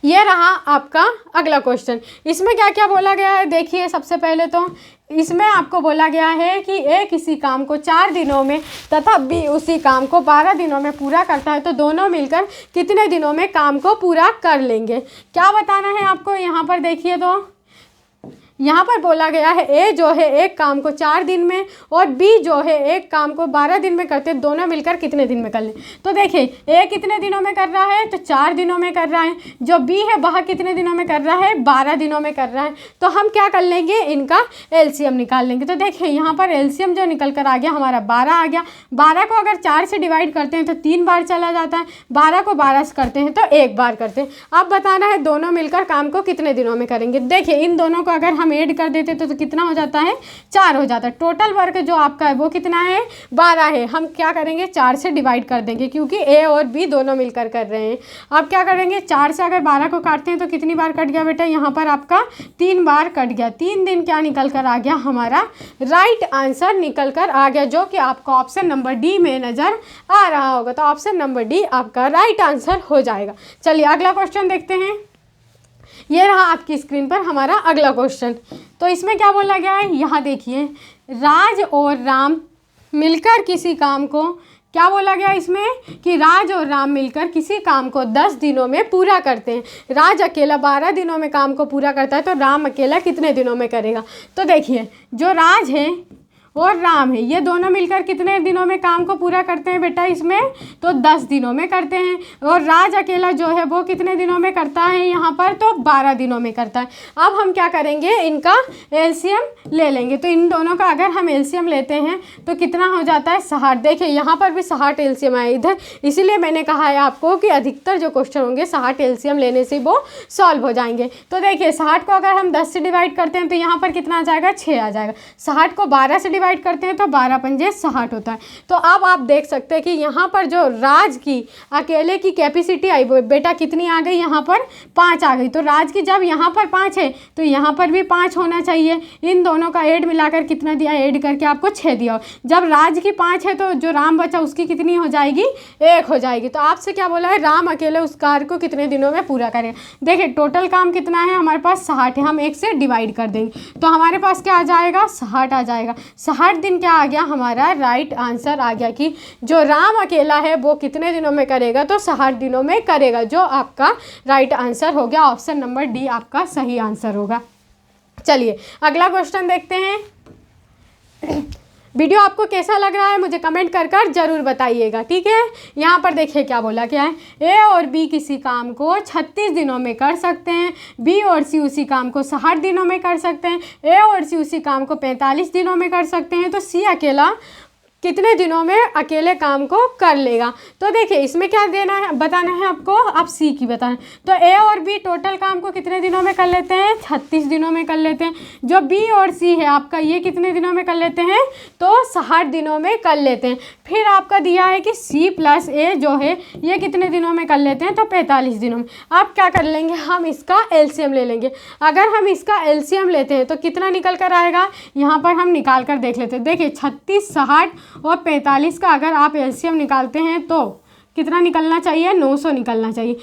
ये रहा आपका अगला क्वेश्चन। इसमें क्या क्या बोला गया है, देखिए सबसे पहले तो इसमें आपको बोला गया है कि ए किसी काम को 4 दिनों में तथा बी उसी काम को 12 दिनों में पूरा करता है, तो दोनों मिलकर कितने दिनों में काम को पूरा कर लेंगे, क्या बताना है आपको। यहाँ पर देखिए तो यहाँ पर बोला गया है ए जो है एक काम को 4 दिन में और बी जो है एक काम को 12 दिन में करते, दोनों मिलकर कितने दिन में कर लें। तो देखिए ए कितने दिनों में कर रहा है, तो 4 दिनों में कर रहा है। जो बी है वह कितने दिनों में कर रहा है, 12 दिनों में कर रहा है। तो हम क्या कर लेंगे, इनका एलसीएम निकाल लेंगे। तो देखिए यहाँ पर एलसीएम जो निकल कर आ गया हमारा 12 आ गया। 12 को अगर 4 से डिवाइड करते हैं तो 3 बार चला जाता है, 12 को 12 से करते हैं तो 1 बार करते हैं। अब बताना है दोनों मिलकर काम को कितने दिनों में करेंगे। देखिए इन दोनों को अगर हम ऐड कर देते तो कितना हो जाता है, 4 हो जाता है। टोटल वर्क जो आपका है वो कितना है, 12 है। हम क्या करेंगे, 4 से डिवाइड कर देंगे, क्योंकि ए और बी दोनों मिलकर कर रहे हैं। अब क्या करेंगे, 4 से अगर 12 को काटते हैं तो कितनी बार कट गया बेटा, यहाँ पर आपका 3 बार कट गया। 3 दिन क्या निकल कर आ गया, हमारा राइट आंसर निकल कर आ गया, जो कि आपको ऑप्शन नंबर डी में नज़र आ रहा होगा। तो ऑप्शन नंबर डी आपका राइट आंसर हो जाएगा। चलिए अगला क्वेश्चन देखते हैं। ये रहा आपकी स्क्रीन पर हमारा अगला क्वेश्चन। तो इसमें क्या बोला गया है, यहाँ देखिए राज और राम मिलकर किसी काम को, क्या बोला गया इसमें कि राज और राम मिलकर किसी काम को 10 दिनों में पूरा करते हैं। राज अकेला 12 दिनों में काम को पूरा करता है, तो राम अकेला कितने दिनों में करेगा। तो देखिए जो राज है और राम है ये दोनों मिलकर कितने दिनों में काम को पूरा करते हैं बेटा, इसमें तो 10 दिनों में करते हैं। और राज अकेला जो है वो कितने दिनों में करता है यहाँ पर, तो 12 दिनों में करता है। अब हम क्या करेंगे, इनका एलसीएम ले लेंगे। तो इन दोनों का अगर हम एलसीएम लेते हैं तो कितना हो जाता है, 60। देखिए यहाँ पर भी 60 एलसीएम आया इधर, इसीलिए मैंने कहा है आपको कि अधिकतर जो क्वेश्चन होंगे 60 एलसीएम लेने से वो सॉल्व हो जाएंगे। तो देखिए 60 को अगर हम 10 से डिवाइड करते हैं तो यहाँ पर कितना आ जाएगा, 6 आ जाएगा। 60 को 12 से डिवाइड करते हैं तो 12 पंजे 60 होता है। तो अब आप देख सकते हैं कि यहाँ पर जो राज की अकेले की कैपेसिटी आई वो बेटा कितनी आ गई, यहाँ पर 5 आ गई। तो राज की जब यहाँ पर 5 है तो यहाँ पर भी 5 होना चाहिए। इन दोनों का ऐड मिलाकर कितना दिया, ऐड करके आपको 6 दिया। जब राज की 5 है तो जो राम बचा उसकी कितनी हो जाएगी, 1 हो जाएगी। तो आपसे क्या बोला है, राम अकेले उस कार्य को कितने दिनों में पूरा करें। देखिए टोटल काम कितना है हमारे पास, 60 है। हम 1 से डिवाइड कर देंगे तो हमारे पास क्या आ जाएगा, 60 आ जाएगा। 60 दिन क्या आ गया, हमारा राइट आंसर आ गया कि जो राम अकेला है वो कितने दिनों में करेगा, तो 60 दिनों में करेगा, जो आपका राइट आंसर हो गया। ऑप्शन नंबर डी आपका सही आंसर होगा। चलिए अगला क्वेश्चन देखते हैं। वीडियो आपको कैसा लग रहा है मुझे कमेंट कर जरूर बताइएगा, ठीक है। यहाँ पर देखिए क्या बोला क्या है, ए और बी किसी काम को 36 दिनों में कर सकते हैं, बी और सी उसी काम को 60 दिनों में कर सकते हैं, ए और सी उसी काम को 45 दिनों में कर सकते हैं, तो सी अकेला कितने दिनों में अकेले काम को कर लेगा। तो देखिए इसमें क्या देना है, बताना है आपको, आप सी की बताना। तो ए और बी टोटल काम को कितने दिनों में कर लेते हैं, 36 दिनों में कर लेते हैं। जो बी और सी है आपका ये कितने दिनों में कर लेते हैं, तो 60 दिनों में कर लेते हैं। फिर आपका दिया है कि सी प्लस ए जो है ये कितने दिनों में कर लेते हैं, तो 45 दिनों में। अब क्या कर लेंगे, हम इसका एलसीएम ले लेंगे। अगर हम इसका एलसीएम लेते हैं तो कितना निकल कर आएगा, यहाँ पर हम निकाल कर देख लेते हैं। देखिए 36, 60 और 45 का अगर आप एलसीएम निकालते हैं तो कितना निकलना चाहिए, 900 निकलना चाहिए।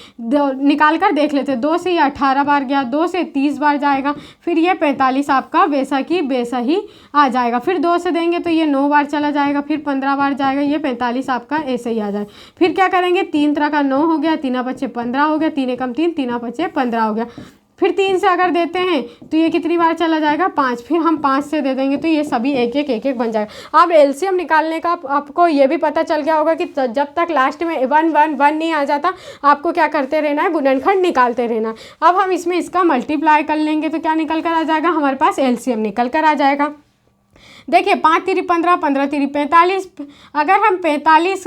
निकाल कर देख लेते हैं। 2 से ये 18 बार गया, 2 से 30 बार जाएगा, फिर ये 45 आपका वैसा की वैसा ही आ जाएगा। फिर 2 से देंगे तो ये 9 बार चला जाएगा, फिर 15 बार जाएगा, ये 45 आपका ऐसे ही आ जाएगा। फिर क्या करेंगे, 3 तरह का 9 हो गया, 3 पचे 15 हो गया, 3 एकम 3, 3 पचे 15 हो गया। फिर 3 से अगर देते हैं तो ये कितनी बार चला जाएगा 5, फिर हम 5 से दे देंगे तो ये सभी एक एक बन जाएगा। अब एलसीएम निकालने का आपको ये भी पता चल गया होगा कि जब तक लास्ट में 1 1 1 नहीं आ जाता आपको क्या करते रहना है, गुणनखंड निकालते रहना। अब हम इसमें इसका मल्टीप्लाई कर लेंगे तो क्या निकल कर आ जाएगा, हमारे पास एलसीएम निकल कर आ जाएगा। देखिए 5 तिरी 15, 15 तिरी 45, अगर हम 45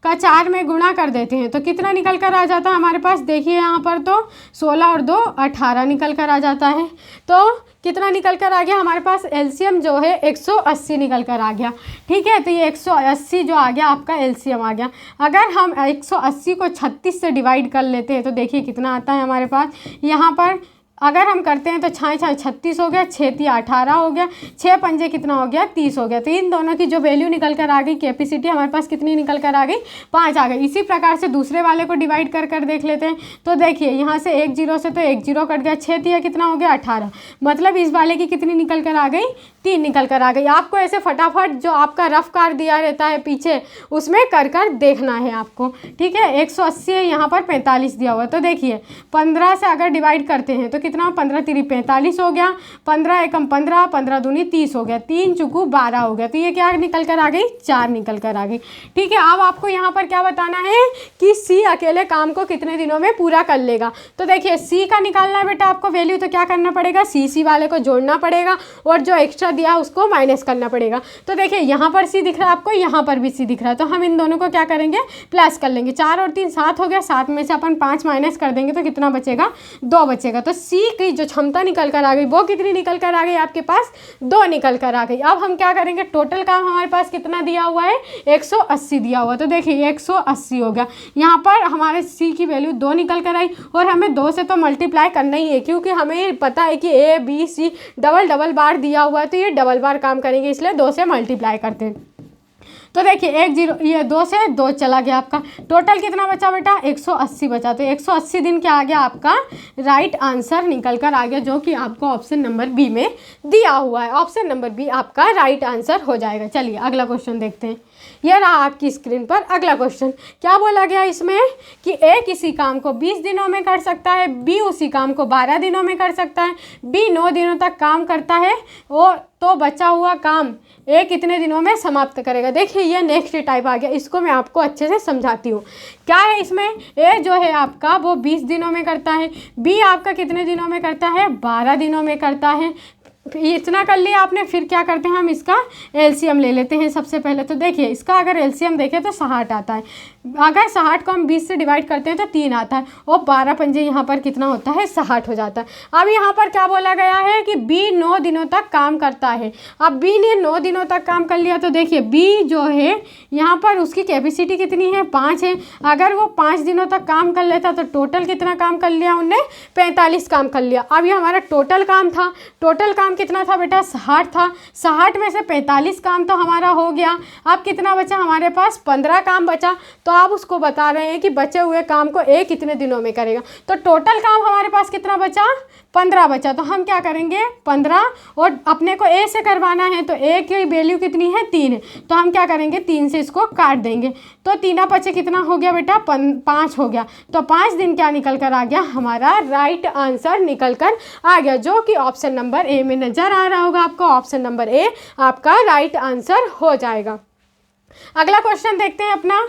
का 4 में गुणा कर देते हैं तो कितना निकल कर आ जाता है हमारे पास, देखिए यहाँ पर तो 16 और 2 18 निकल कर आ जाता है। तो कितना निकल कर आ गया हमारे पास, एलसीएम जो है 180 निकल कर आ गया। ठीक है, तो ये 180 जो आ गया आपका एलसीएम आ गया। अगर हम 180 को 36 से डिवाइड कर लेते हैं तो देखिए कितना आता है हमारे पास, यहाँ पर अगर हम करते हैं तो 6 6 36 हो गया, 6 3 18 हो गया, 6 पंजे कितना हो गया 30 हो गया। तो इन दोनों की जो वैल्यू निकल कर आ गई, कैपेसिटी हमारे पास कितनी निकल कर आ गई, 5 आ गई। इसी प्रकार से दूसरे वाले को डिवाइड कर कर देख लेते हैं। तो देखिए यहाँ से 1 0 से तो 1 0 कट गया, 6 3 कितना हो गया 18, मतलब इस वाले की कितनी निकल कर आ गई, 3 निकल कर आ गई। आपको ऐसे फटाफट जो आपका रफ कार दिया रहता है पीछे उसमें कर कर देखना है आपको। ठीक है, 180 है, यहाँ पर 45 दिया हुआ है। तो देखिए 15 से अगर डिवाइड करते हैं तो कितना, 15 तिरी 45 हो गया, 15 एकम 15, 15 दूनी 30 हो गया, 3 चुकू 12 हो गया। तो ये क्या निकल कर आ गई, 4 निकल कर आ गई। ठीक है, अब आपको यहाँ पर क्या बताना है कि सी अकेले काम को कितने दिनों में पूरा कर लेगा। तो देखिए सी का निकालना है बेटा आपको वैल्यू, तो क्या करना पड़ेगा, सी वाले को जोड़ना पड़ेगा और जो एक्स्ट्रा दिया उसको माइनस करना पड़ेगा। तो देखिए यहाँ पर सी दिख रहा है आपको, यहाँ पर भी सी दिख रहा है, तो हम इन दोनों को क्या करेंगे, प्लस कर लेंगे। 4 और 3 7 हो गया, 7 में से अपन 5 माइनस कर देंगे तो कितना बचेगा, 2 बचेगा। तो सी की जो क्षमता निकल कर आ गई वो कितनी निकल कर आ गई आपके पास, 2 निकल कर आ गई। अब हम क्या करेंगे, टोटल काम हमारे पास कितना दिया हुआ है, 180 दिया हुआ। तो देखिए 180 हो गया, यहाँ पर हमारे सी की वैल्यू 2 निकल कर आई और हमें 2 से तो मल्टीप्लाई करना ही है क्योंकि हमें पता है कि ए बी सी डबल बार दिया हुआ है, तो ये डबल बार काम करेंगे, इसलिए 2 से मल्टीप्लाई करते हैं। तो देखिए 1 0, ये 2 से 2 चला गया आपका, टोटल कितना बचा बेटा, 180 बचा। तो 180 दिन क्या आ गया आपका राइट आंसर निकल कर आ गया, जो कि आपको ऑप्शन नंबर बी में दिया हुआ है। ऑप्शन नंबर बी आपका राइट आंसर हो जाएगा। चलिए अगला क्वेश्चन देखते हैं। यह रहा आपकी स्क्रीन पर अगला क्वेश्चन। क्या बोला गया इसमें कि ए किसी काम को 20 दिनों में कर सकता है, बी उसी काम को 12 दिनों में कर सकता है, बी 9 दिनों तक काम करता है और तो बचा हुआ काम ए कितने दिनों में समाप्त करेगा। देखिए ये नेक्स्ट टाइप आ गया, इसको मैं आपको अच्छे से समझाती हूँ। क्या है इसमें, ए जो है आपका वो 20 दिनों में करता है, बी आपका कितने दिनों में करता है, 12 दिनों में करता है। इतना कर लिया आपने, फिर क्या करते हैं हम इसका एलसीएम ले लेते हैं सबसे पहले। तो देखिए इसका अगर एलसीएम देखें तो 60 आता है, अगर 60 को हम 20 से डिवाइड करते हैं तो 3 आता है और 12 पंजे यहाँ पर कितना होता है, 60 हो जाता है। अब यहाँ पर क्या बोला गया है कि बी 9 दिनों तक काम करता है। अब बी ने 9 दिनों तक काम कर लिया, तो देखिए बी जो है यहाँ पर उसकी कैपेसिटी कितनी है, 5 है। अगर वो 5 दिनों तक काम कर लेता तो टोटल कितना काम कर लिया उनने, 45 काम कर लिया। अब ये हमारा टोटल काम था, टोटल काम कितना था बेटा, 60 था। 60 में से 45 काम तो हमारा हो गया। अब कितना बचा हमारे पास, 15 काम बचा। तो आप उसको बता रहे हैं कि बचे हुए काम को ए कितने दिनों में करेगा। तो टोटल काम हमारे पास कितना बचा, 15 बचा। तो हम क्या करेंगे, 15 और अपने को ए से करवाना है तो ए की वैल्यू कितनी है, 3 है। तो हम क्या करेंगे, 3 से इसको काट देंगे। तो 3 पचे कितना हो गया बेटा, 5 हो गया। तो 5 दिन क्या निकल कर आ गया, हमारा राइट आंसर निकल कर आ गया, जो कि ऑप्शन नंबर ए में नजर आ रहा होगा आपको। ऑप्शन नंबर ए आपका राइट आंसर हो जाएगा। अगला क्वेश्चन देखते हैं अपना।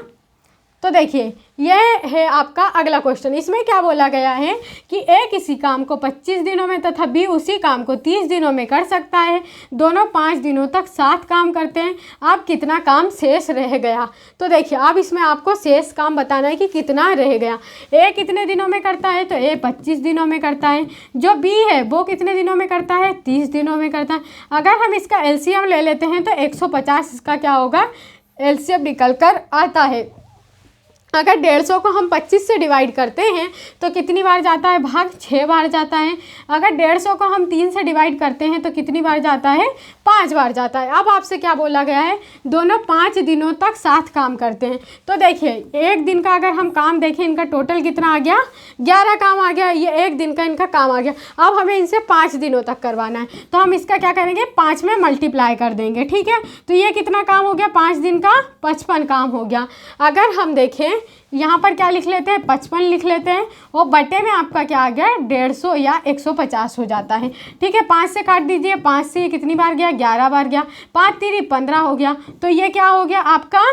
तो देखिए यह है आपका अगला क्वेश्चन। इसमें क्या बोला गया है कि ए किसी काम को 25 दिनों में तथा बी उसी काम को 30 दिनों में कर सकता है। दोनों 5 दिनों तक साथ काम करते हैं। अब कितना काम शेष रह गया। तो देखिए अब इसमें आपको शेष काम बताना है कि कितना रह गया। ए कितने दिनों में करता है, तो ए 25 दिनों में करता है। जो बी है वो कितने दिनों में करता है, 30 दिनों में करता है। अगर हम इसका एलसीएम ले लेते हैं तो 150 इसका क्या होगा, एलसीएम निकल कर आता है। अगर 150 को हम 25 से डिवाइड करते हैं तो कितनी बार जाता है भाग, 6 बार जाता है। अगर 150 को हम 3 से डिवाइड करते हैं तो कितनी बार जाता है, 5 बार जाता है। अब आपसे क्या बोला गया है, दोनों 5 दिनों तक साथ काम करते हैं। तो देखिए एक दिन का अगर हम काम देखें, इनका टोटल कितना आ गया, 11 काम आ गया। ये एक दिन का इनका काम आ गया। अब हमें इनसे 5 दिनों तक करवाना है, तो हम इसका क्या करेंगे, 5 में मल्टीप्लाई कर देंगे। ठीक है, तो ये कितना काम हो गया, 5 दिन का 55 काम हो गया। अगर हम देखें यहाँ पर क्या लिख लेते हैं, 55 लिख लेते हैं, और बटे में आपका क्या आ गया, 150 या 150 हो जाता है। ठीक है, 5 से काट दीजिए, 5 से कितनी बार गया, 11 बार गया, 5 3 15 हो गया। तो ये क्या हो गया आपका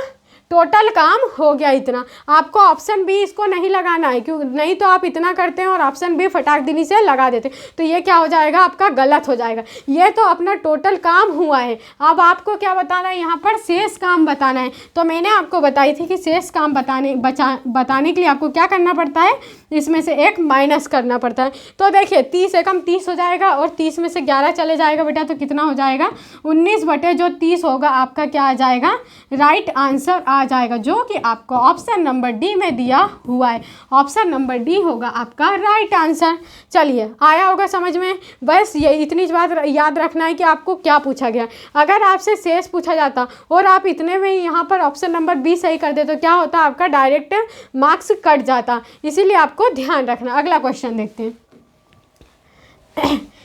टोटल काम हो गया इतना। आपको ऑप्शन बी इसको नहीं लगाना है, क्यों नहीं तो आप इतना करते हैं और ऑप्शन बी फटाक दिनी से लगा देते, तो ये क्या हो जाएगा आपका गलत हो जाएगा। ये तो अपना टोटल काम हुआ है। अब आपको क्या बताना है, यहाँ पर शेष काम बताना है। तो मैंने आपको बताई थी कि शेष काम बताने के लिए आपको क्या करना पड़ता है, इसमें से एक माइनस करना पड़ता है। तो देखिए 30 एकम 30 हो जाएगा, और 30 में से 11 चले जाएगा बेटा, तो कितना हो जाएगा 19 बटे जो 30 होगा आपका क्या आ जाएगा, राइट आंसर आ जाएगा, जो कि आपको ऑप्शन नंबर डी में दिया हुआ है। ऑप्शन नंबर डी होगा आपका राइट आंसर। चलिए आया होगा समझ में। बस ये इतनी बात याद रखना है कि आपको क्या पूछा गया। अगर आपसे शेष पूछा जाता और आप इतने में यहाँ पर ऑप्शन नंबर बी सही कर दे तो क्या होता, आपका डायरेक्ट मार्क्स कट जाता। इसीलिए आपको ध्यान रखना। अगला क्वेश्चन देखते हैं।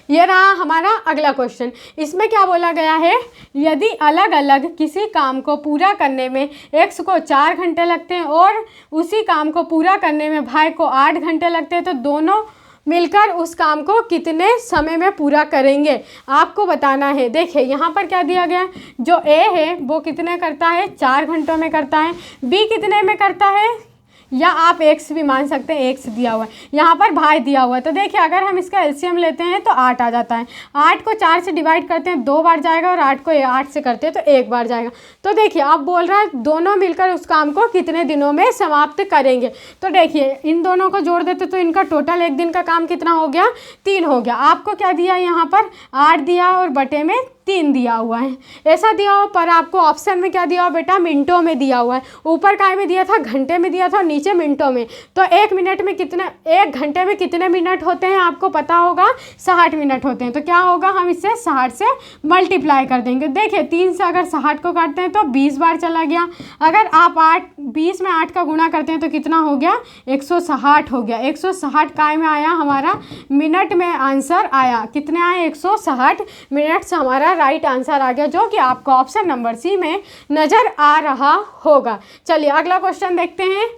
ये रहा हमारा अगला क्वेश्चन। इसमें क्या बोला गया है, यदि अलग अलग किसी काम को पूरा करने में x को 4 घंटे लगते हैं और उसी काम को पूरा करने में y को 8 घंटे लगते हैं, तो दोनों मिलकर उस काम को कितने समय में पूरा करेंगे, आपको बताना है। देखिए यहाँ पर क्या दिया गया, जो a है वो कितने करता है, 4 घंटों में करता है, b कितने में करता है, या आप x भी मान सकते हैं, x दिया हुआ है, यहाँ पर भाई दिया हुआ है। तो देखिए अगर हम इसका एलसीएम लेते हैं तो 8 आ जाता है। 8 को 4 से डिवाइड करते हैं 2 बार जाएगा, और 8 को 8 से करते हैं तो 1 बार जाएगा। तो देखिए आप बोल रहा है दोनों मिलकर उस काम को कितने दिनों में समाप्त करेंगे। तो देखिए इन दोनों को जोड़ देते तो इनका टोटल एक दिन का काम कितना हो गया, 3 हो गया। आपको क्या दिया, यहाँ पर 8 दिया और बटे में 3 दिया हुआ है, ऐसा दिया हो। पर आपको ऑप्शन में क्या दिया हो बेटा, मिनटों में दिया हुआ है। ऊपर काय में दिया था, घंटे में दिया था, नीचे मिनटों में। तो 1 मिनट में कितना, 1 घंटे में कितने मिनट होते हैं आपको पता होगा, 60 मिनट होते हैं। तो क्या होगा, हम इससे 60 से मल्टीप्लाई कर देंगे। देखिए 3 से अगर 60 को काटते हैं तो 20 बार चला गया। अगर आप 20 में 8 का गुणा करते हैं तो कितना हो गया, 160 हो गया। 160 काय में आया हमारा, मिनट में आंसर आया। कितने आए, 160 मिनट से हमारा राइट आंसर आ गया, जो कि आपको ऑप्शन नंबर सी में नजर आ रहा होगा। चलिए अगला क्वेश्चन देखते हैं।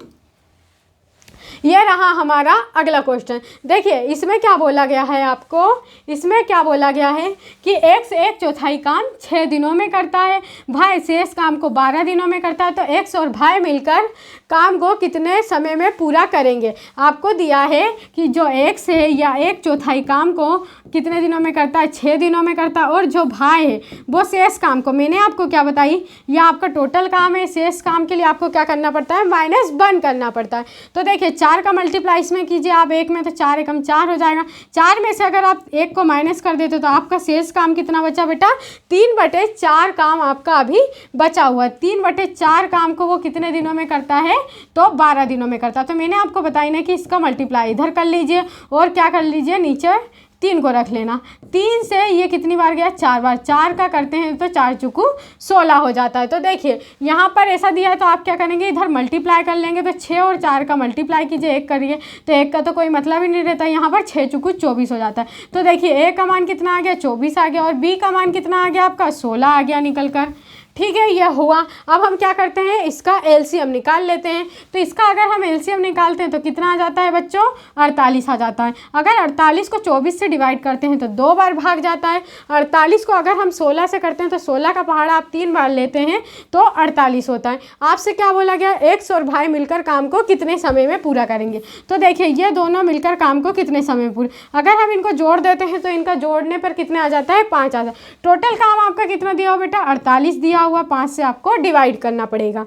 ये रहा हमारा अगला क्वेश्चन। देखिए इसमें क्या बोला गया है आपको, इसमें क्या बोला गया है कि x 1/4 काम 6 दिनों में करता है, भाई शेष काम को 12 दिनों में करता है। तो x और भाई मिलकर काम को कितने समय में पूरा करेंगे। आपको दिया है कि जो x है या 1/4 काम को कितने दिनों में करता है, 6 दिनों में करता है, और जो भाई है वो शेष काम को, मैंने आपको क्या बताई, यह आपका टोटल काम है। शेष काम के लिए आपको क्या करना पड़ता है, -1 करना पड़ता है। तो देखिए 4 का मल्टीप्लाई इसमें कीजिए आप 1 में, तो 4 एकम 4 हो जाएगा। 4 में से अगर आप 1 को माइनस कर देते तो आपका शेष काम कितना बचा बेटा, 3/4 काम आपका अभी बचा हुआ है। 3/4 काम को वो कितने दिनों में करता है, तो 12 दिनों में करता है। तो मैंने आपको बताई ना कि इसका मल्टीप्लाई इधर कर लीजिए और क्या कर लीजिए, नीचे 3 को रख लेना। 3 से ये कितनी बार गया, 4 बार। 4 का करते हैं तो 4 चुकू 16 हो जाता है। तो देखिए यहाँ पर ऐसा दिया है तो आप क्या करेंगे, इधर मल्टीप्लाई कर लेंगे। तो 6 और 4 का मल्टीप्लाई कीजिए, 1 करिए, तो 1 का तो कोई मतलब ही नहीं रहता। यहाँ पर 6 चुकू 24 हो जाता है। तो देखिए a का मान कितना आ गया, 24 आ गया, और b का मान कितना आ गया आपका, 16 आ गया निकल कर। ठीक है, यह हुआ। अब हम क्या करते हैं, इसका एलसीएम निकाल लेते हैं। तो इसका अगर हम एलसीएम निकालते हैं तो कितना आ जाता है बच्चों, 48 आ जाता है। अगर 48 को 24 से डिवाइड करते हैं तो 2 बार भाग जाता है। 48 को अगर हम 16 से करते हैं तो 16 का पहाड़ा आप 3 बार लेते हैं तो 48 होता है। आपसे क्या बोला गया, एक्स और भाई मिलकर काम को कितने समय में पूरा करेंगे। तो देखिए ये दोनों मिलकर काम को कितने समय में पूरा, अगर हम इनको जोड़ देते हैं तो इनका जोड़ने पर कितने आ जाता है, 5 आ जाता है। टोटल काम आपका कितना दिया हुआ बेटा, 48 दिया हुआ, 5 से आपको डिवाइड करना पड़ेगा।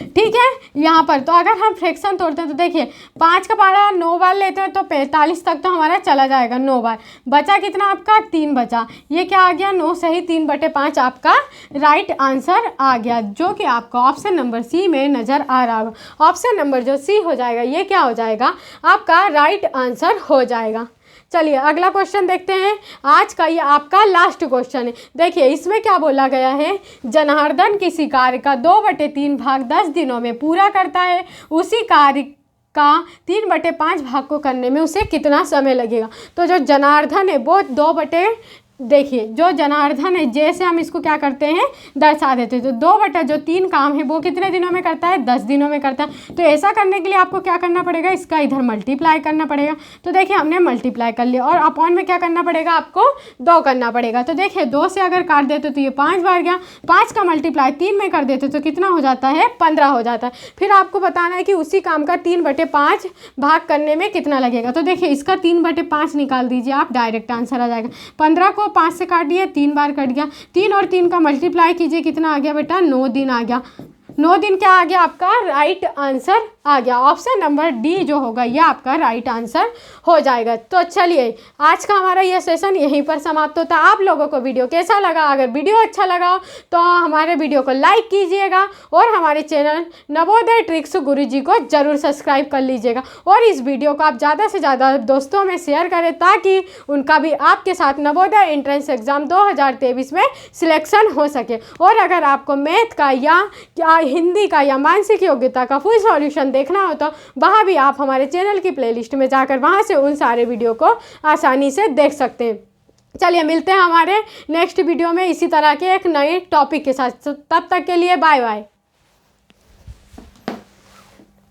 ठीक है, यहाँ पर तो अगर हम फ्रैक्शन तोड़ते हैं तो देखिए 5 का पहाड़ा 9 बार लेते हैं तो 45 तक तो हमारा चला जाएगा। 9 बार बचा कितना आपका, 3 बचा। ये क्या आ गया, 9 सही 3/5 आपका राइट आंसर आ गया, जो कि आपका ऑप्शन नंबर सी में नज़र आ रहा होगा। ऑप्शन नंबर जो सी हो जाएगा ये क्या हो जाएगा, आपका राइट आंसर हो जाएगा। चलिए अगला क्वेश्चन देखते हैं। आज का ये आपका लास्ट क्वेश्चन है। देखिए इसमें क्या बोला गया है, जनार्दन किसी कार्य का 2/3 भाग 10 दिनों में पूरा करता है, उसी कार्य का 3/5 भाग को करने में उसे कितना समय लगेगा। तो जो जनार्दन है वो देखिए जो जनार्दन है, जैसे हम इसको क्या करते हैं दर्शा देते हैं। तो 2/3 काम है वो कितने दिनों में करता है, 10 दिनों में करता है। तो ऐसा करने के लिए आपको क्या करना पड़ेगा, इसका इधर मल्टीप्लाई करना पड़ेगा। तो देखिए हमने मल्टीप्लाई कर लिया और अपॉन में क्या करना पड़ेगा, आपको 2 करना पड़ेगा। तो देखिए 2 से अगर काट देते तो ये 5 बार गया, 5 का मल्टीप्लाई 3 में कर देते तो कितना हो जाता है, 15 हो जाता है। फिर आपको बताना है कि उसी काम का 3/5 भाग करने में कितना लगेगा। तो देखिए इसका 3/5 निकाल दीजिए आप, डायरेक्ट आंसर आ जाएगा। 15 को 5 से काट दिया, 3 बार कट गया, 3 और 3 का मल्टीप्लाई कीजिए, कितना आ गया बेटा, 9 दिन आ गया। 9 दिन क्या आ गया, आपका राइट आंसर आ गया। ऑप्शन नंबर डी जो होगा ये आपका राइट आंसर हो जाएगा। तो चलिए आज का हमारा ये सेशन यहीं पर समाप्त होता है। आप लोगों को वीडियो कैसा लगा, अगर वीडियो अच्छा लगा तो हमारे वीडियो को लाइक कीजिएगा और हमारे चैनल नवोदय ट्रिक्स गुरुजी को ज़रूर सब्सक्राइब कर लीजिएगा। और इस वीडियो को आप ज़्यादा से ज़्यादा दोस्तों में शेयर करें ताकि उनका भी आपके साथ नवोदय एंट्रेंस एग्ज़ाम 2023 में सिलेक्शन हो सके। और अगर आपको मैथ का या हिंदी का या मानसिक योग्यता का फुल सॉल्यूशन देखना हो तो वहाँ भी आप हमारे चैनल की प्लेलिस्ट में जाकर वहाँ से उन सारे वीडियो को आसानी से देख सकते हैं। चलिए मिलते हैं हमारे नेक्स्ट वीडियो में इसी तरह के एक नए टॉपिक के साथ। तब तक के लिए बाय बाय।